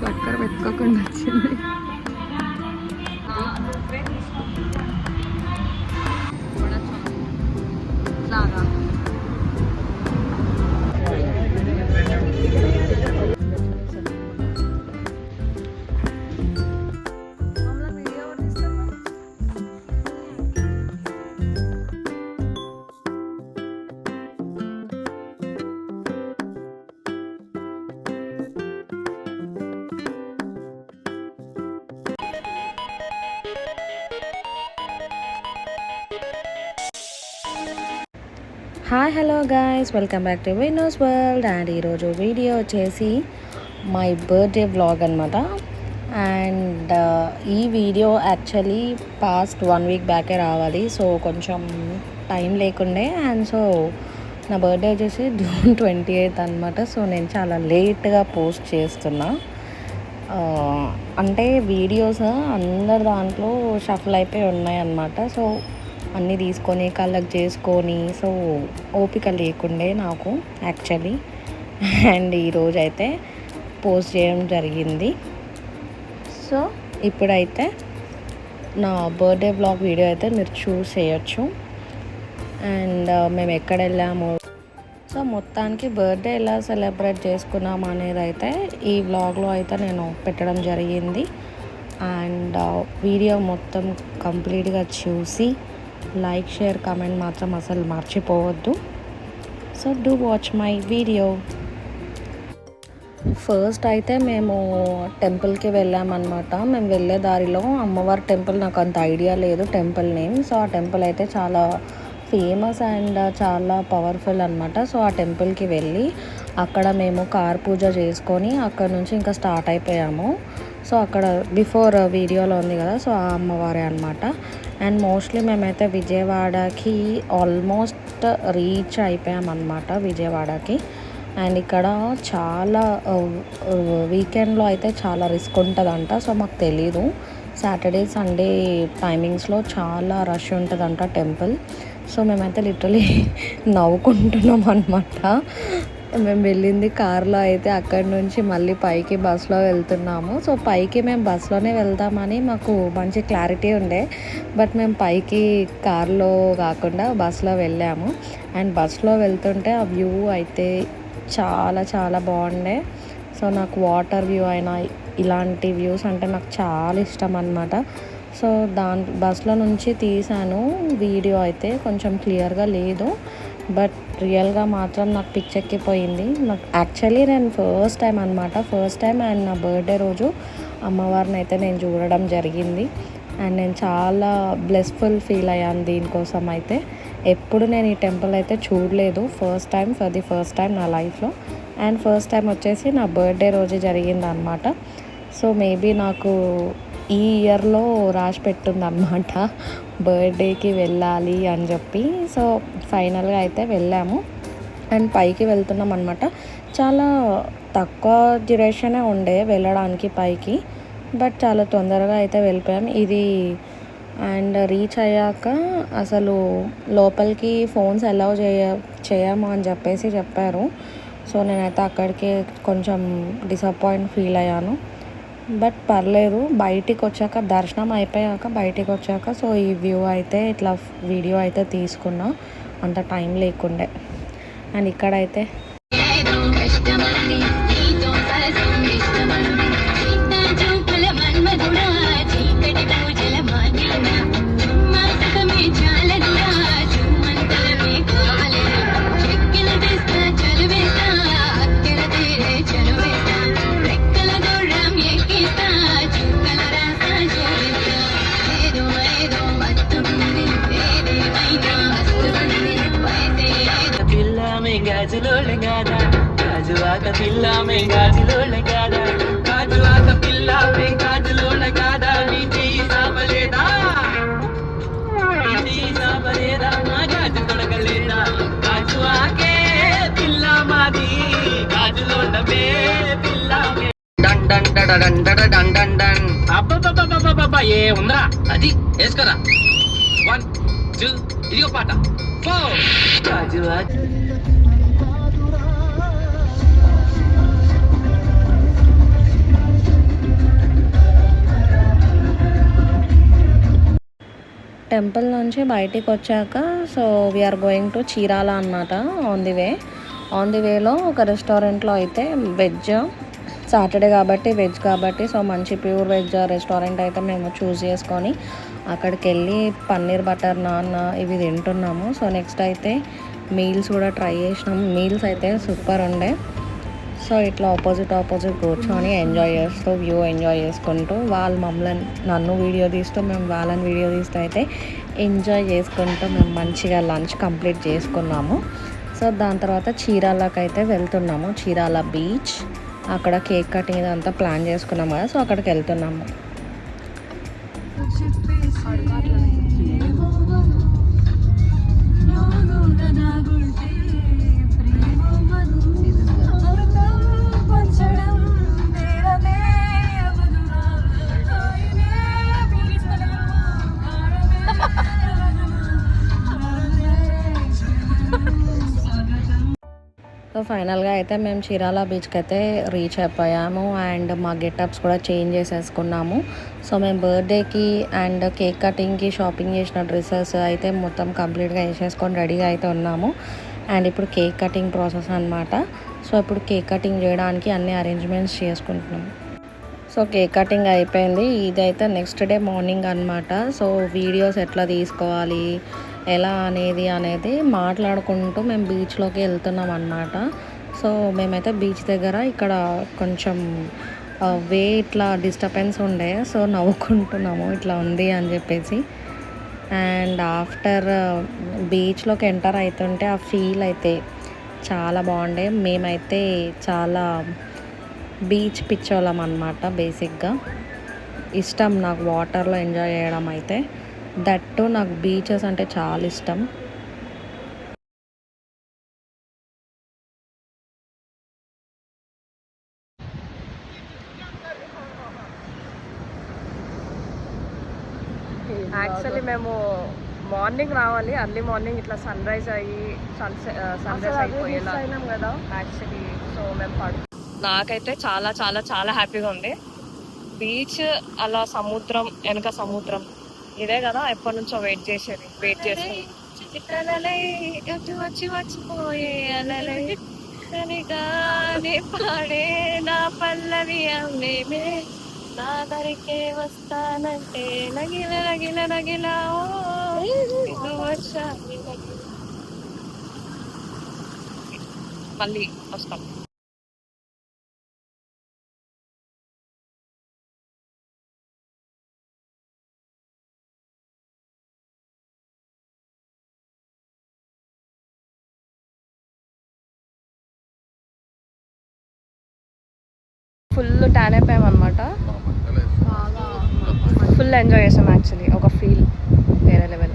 చక్కెర పెట్టుకోకుండా వచ్చింది. ఇట్లాగా hi hello guys, welcome back to Vino's world. And ఈరోజు వీడియో వచ్చేసి మై బర్త్డే వ్లాగ్ అనమాట. అండ్ ఈ వీడియో యాక్చువల్లీ పాస్ట్ 1 వీక్ బ్యాకే రావాలి. సో కొంచెం టైం లేకుండే. అండ్ సో నా బర్త్డే వచ్చేసి జూన్ 28 అనమాట. సో నేను చాలా లేట్గా పోస్ట్ చేస్తున్నా. అంటే వీడియోస్ అందరి దాంట్లో షఫల్ అయిపోయి ఉన్నాయి అన్నమాట. సో అన్నీ తీసుకొని కలెక్ట్ చేసుకొని సో ఓపిక లేకుండే నాకు యాక్చువల్లీ. అండ్ ఈరోజు అయితే పోస్ట్ చేయడం జరిగింది. సో ఇప్పుడైతే నా బర్త్డే బ్లాగ్ వీడియో అయితే మీరు చూసేయచ్చు. అండ్ మేము ఎక్కడ వెళ్ళాము, సో మొత్తానికి బర్త్డే ఎలా సెలబ్రేట్ చేసుకున్నాము అనేది అయితే ఈ వ్లాగ్లో అయితే నేను పెట్టడం జరిగింది. అండ్ వీడియో మొత్తం కంప్లీట్గా చూసి లైక్, షేర్, కామెంట్ మాత్రం అసలు మర్చిపోవద్దు. So do watch my video. First అయితే మేము టెంపుల్కి వెళ్ళామన్నమాట. మేము వెళ్ళే దారిలో అమ్మవారి టెంపుల్, నాకు అంత ఐడియా లేదు టెంపుల్ నేమ్. సో ఆ టెంపుల్ అయితే చాలా ఫేమస్ అండ్ చాలా పవర్ఫుల్ అనమాట. సో ఆ టెంపుల్కి వెళ్ళి అక్కడ మేము కార్ పూజ చేసుకొని అక్కడ నుంచి ఇంకా స్టార్ట్ అయిపోయాము. సో అక్కడ బిఫోర్ వీడియోలో ఉంది కదా, సో ఆ అమ్మవారే అనమాట. అండ్ మోస్ట్లీ మేమైతే విజయవాడకి ఆల్మోస్ట్ రీచ్ అయిపోయామన్నమాట విజయవాడకి. అండ్ ఇక్కడ చాలా వీకెండ్లో అయితే చాలా రిస్క్ ఉంటుందంట. సో మాకు తెలీదు, సాటర్డే సండే టైమింగ్స్లో చాలా రష్ ఉంటుందంట టెంపుల్. సో మేమైతే లిటరలీ నవ్వుకుంటున్నాం అనమాట. మేము వెళ్ళింది కార్లో అయితే అక్కడి నుంచి మళ్ళీ పైకి బస్సులో వెళ్తున్నాము. సో పైకి మేము బస్సులోనే వెళ్దామని మాకు మంచి క్లారిటీ ఉండే, బట్ మేము పైకి కార్లో కాకుండా బస్సులో వెళ్ళాము. అండ్ బస్సులో వెళ్తుంటే ఆ వ్యూ అయితే చాలా చాలా బాగుండే. సో నాకు వాటర్ వ్యూ అయినా ఇలాంటి వ్యూస్ అంటే నాకు చాలా ఇష్టం అన్నమాట. సో బస్సులో నుంచి తీసాను వీడియో, అయితే కొంచెం క్లియర్గా లేదు, బట్ రియల్గా మాత్రం నాకు పిచ్చెక్కిపోయింది. నాకు యాక్చువల్లీ నేను ఫస్ట్ టైం అనమాట, ఫస్ట్ టైం అండ్ నా బర్త్డే రోజు అమ్మవారిని అయితే నేను చూడడం జరిగింది. అండ్ నేను చాలా బ్లెస్ఫుల్ ఫీల్ అయ్యాను దీనికోసం అయితే. ఎప్పుడు నేను ఈ టెంపుల్ అయితే చూడలేదు, first time, for the first time నా లైఫ్లో. అండ్ ఫస్ట్ టైం వచ్చేసి నా బర్త్డే రోజు జరిగింది అనమాట. సో మేబీ నాకు ఈ ఇయర్లో రాసి పెట్టుంది అనమాట బర్త్డేకి వెళ్ళాలి అని చెప్పి. సో ఫైనల్గా అయితే వెళ్ళాము అండ్ పైకి వెళ్తున్నాం అనమాట. చాలా తక్కువ డ్యూరేషనే ఉండే వెళ్ళడానికి పైకి, బట్ చాలా తొందరగా అయితే వెళ్ళిపోయాం ఇది. అండ్ రీచ్ అయ్యాక అసలు లోపలికి ఫోన్స్ అలౌ చేయము అని చెప్పారు. సో నేనైతే అక్కడికి కొంచెం డిసప్పాయింట్ ఫీల్ అయ్యాను, బట్ పర్లేదు. బయటికి వచ్చాక, దర్శనం అయిపోయాక బయటికి వచ్చాక సో ఈ వ్యూ అయితే ఇట్లా వీడియో అయితే తీసుకున్నా, అంత టైం లేకుండే. అండ్ ఇక్కడైతే గాజులోళ్ళ గాదా, గాజువాక పిల్లమే గాజులోళ్ళ గాదా, గాజువాక పిల్లమే గాజులోళ్ళ గాదా, నీ చెయ్యి సాపలేదా, నీ చెయ్యి సాపలేదా, నా గాజు తొడగలేదా, గాజువాకే పిల్ల మాది, గాజులోళ్ళమే పిల్లమే. డన్ డన్ డన్ డన్ డన్ డన్ డన్. అబ్బబ్బబ్బబ్బబ్బబ్బా, ఏ ఉందరా అది వేసుకోరా. 1 2 ఇదిగో పాట 4. గాజువాక టెంపుల్ నుంచి బయటికి వచ్చాక so we are going to Chirala అన్నమాట. ఆన్ ది వేలో ఒక రెస్టారెంట్లో అయితే వెజ్, సాటర్డే కాబట్టి వెజ్ కాబట్టి సో మంచి ప్యూర్ వెజ్ రెస్టారెంట్ అయితే మేము చూస్ చేసుకొని అక్కడికి వెళ్ళి పన్నీర్ బటర్ నాన్ ఇవి తింటున్నాము. సో నెక్స్ట్ అయితే మీల్స్ కూడా ట్రై చేసినాము. మీల్స్ అయితే సూపర్ ఉండే. సో ఇట్లా ఆపోజిట్ కూర్చొని ఎంజాయ్ చేస్తూ వ్యూ ఎంజాయ్ చేసుకుంటూ వాళ్ళు నన్ను వీడియో తీస్తూ మేము వాళ్ళని వీడియో తీస్తూ అయితే ఎంజాయ్ చేసుకుంటూ మేము మంచిగా లంచ్ కంప్లీట్ చేసుకున్నాము. సో దాని తర్వాత చీరాలకి అయితే వెళ్తున్నాము. చీరాల బీచ్, అక్కడ కేక్ కటింగ్ ఇదంతా ప్లాన్ చేసుకున్నాము కదా, సో అక్కడికి వెళ్తున్నాము. సో ఫైనల్గా అయితే మేము చీరాల బీచ్కి అయితే రీచ్ అయిపోయాము అండ్ మా గెటప్స్ కూడా చేంజ్ చేసేసుకున్నాము. సో మేము బర్త్డేకి అండ్ కేక్ కటింగ్కి షాపింగ్ చేసిన డ్రెస్సెస్ అయితే మొత్తం కంప్లీట్గా వేసేసుకొని రెడీగా అయితే ఉన్నాము. అండ్ ఇప్పుడు కేక్ కటింగ్ ప్రాసెస్ అనమాట. సో ఇప్పుడు కేక్ కటింగ్ చేయడానికి అన్ని అరేంజ్మెంట్స్ చేసుకుంటున్నాము. సో కేక్ కటింగ్ అయిపోయింది. ఇదైతే నెక్స్ట్ డే మార్నింగ్ అనమాట. సో వీడియోస్ ఎట్లా తీసుకోవాలి ఎలా అనేది మాట్లాడుకుంటూ మేము బీచ్లోకి వెళ్తున్నాం అన్నమాట. సో మేమైతే బీచ్ దగ్గర ఇక్కడ కొంచెం వే ఇట్లా డిస్టర్బెన్స్ ఉండే, సో నవ్వుకుంటున్నాము ఇట్లా ఉంది అని చెప్పేసి. అండ్ ఆఫ్టర్ బీచ్లోకి ఎంటర్ అవుతుంటే ఆ ఫీల్ అయితే చాలా బాగుండే. మేమైతే చాలా బీచ్ పిచ్చోళ్ళం అన్నమాట. బేసిక్గా ఇష్టం నాకు వాటర్లో ఎంజాయ్ చేయడం అయితే. దట్టు నాకు బీచెస్ అంటే చాలా ఇష్టం. యాక్చువల్లీ మేము మార్నింగ్ రావాలి, అర్లీ మార్నింగ్ ఇట్లా సన్ రైజ్ అయ్యి సన్రైజ్ అయిపోయినాం కదా యాక్చువల్లీ. సో మేము నాకైతే చాలా చాలా చాలా హ్యాపీగా ఉంది. బీచ్ అలా సముద్రం వెనక సముద్రం ఇదే కదా ఎప్పటి నుంచో వెయిట్ చేసి వచ్చిపోయే పాడే నా పల్లవి అమ్మేమే నా దరికే వస్తానంటే నగిల నగిల నగిల మళ్ళీ వస్తాం. ఫుల్ ట్యాన్ అయిపోయాం అనమాట. ఫుల్ ఎంజాయ్ చేసాం యాక్చువల్లీ. ఒక ఫీల్ వేరే లెవెల్.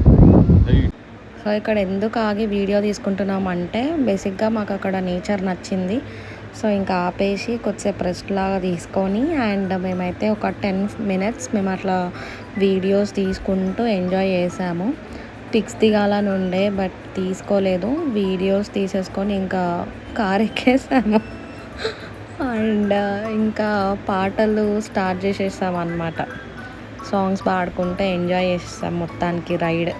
సో ఇక్కడ ఎందుకు ఆగి వీడియో తీసుకుంటున్నాం అంటే బేసిక్గా మాకు అక్కడ నేచర్ నచ్చింది. సో ఇంకా ఆపేసి కొద్దిసేపు రెస్ట్ లాగా తీసుకొని అండ్ మేమైతే ఒక 10 minutes మేము అట్లా వీడియోస్ తీసుకుంటూ ఎంజాయ్ చేసాము. పిక్స్ దిగాలని ఉండే బట్ తీసుకోలేదు. వీడియోస్ తీసేసుకొని ఇంకా కార్ ఎక్కేసాము అండ్ ఇంకా పాటలు స్టార్ట్ చేసేసాం అన్నమాట. సాంగ్స్ పాడుకుంటే ఎంజాయ్ చేసేసాం మొత్తానికి రైడ్.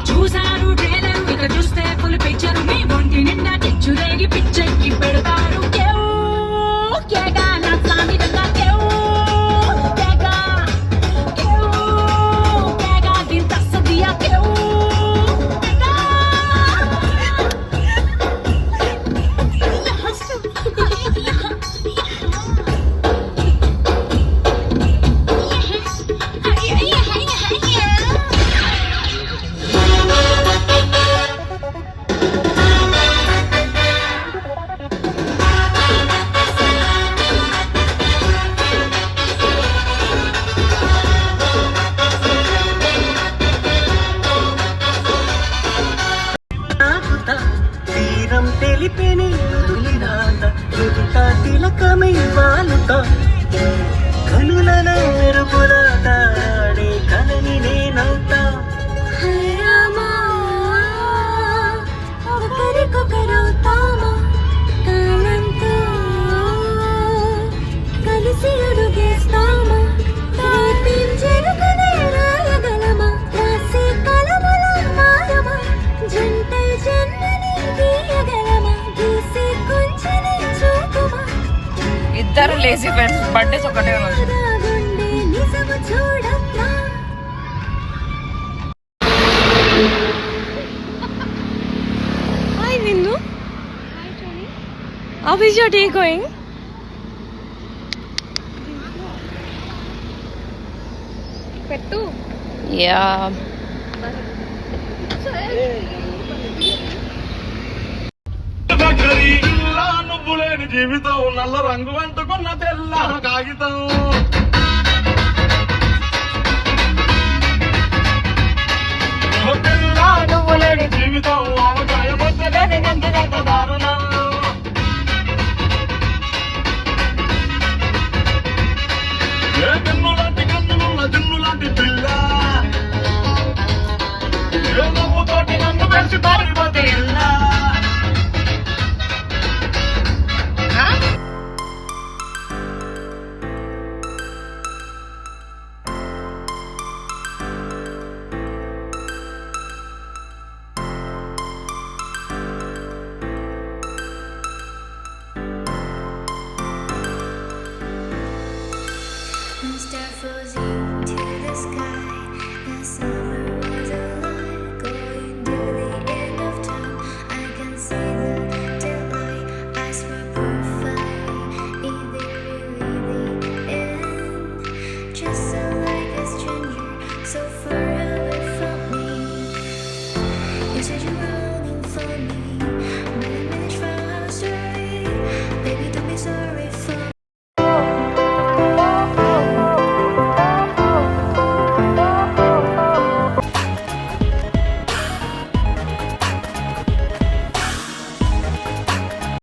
చూసారు ట్రైలర్ ఇక చూస్తే ఫుల్ పిక్చర్ మీ ఒంటి నిండా చిచ్చురేగి పిచ్చ చిలిపిని వదిలిరాత ఎదుట తిలకమై వాలుతా కనులలో మెరుపుల తారాడే కలని నేనవుతా ఒకరికొకరవుతామా కాలంతో కలిసి అడుగేస్తామా రేపేం జరుగునే రాయగలమా రాసే కలముల మారమా జంటై జన్మని గీయగలమా గీసే కొంచెని చూపుమా ఇద్దరు లేజీ ఫ్రెండ్స్ బర్త్డేస్ ఒకటే రోజు. గుండె నిజము చూడమ్మా Hi Nindu. Hi Tony. How is your day going? Pettu. Yeah. నువ్వు లేని జీవితం నల్ల రంగు అంటుకున్న తెల్ల కాగితం తెల్ల నువ్వు లేని జీవితం ఆవకాయ బొచ్చలేని గంతుగంత దారుణం ఏ కన్ను లాంటి కన్నులున్న జిన్ను లాంటి పిల్ల ఏ నవ్వుతోటి నన్ను పెంచి పారిపోతే ఎల్లా Star flows into the sky. The summer was alive, going to the end of time. I can see the daylight. Eyes were perfect. Is it really the end? Just so like a stranger, so far away from me. You said you're running for me, but I managed from our story. Baby, don't be sorry for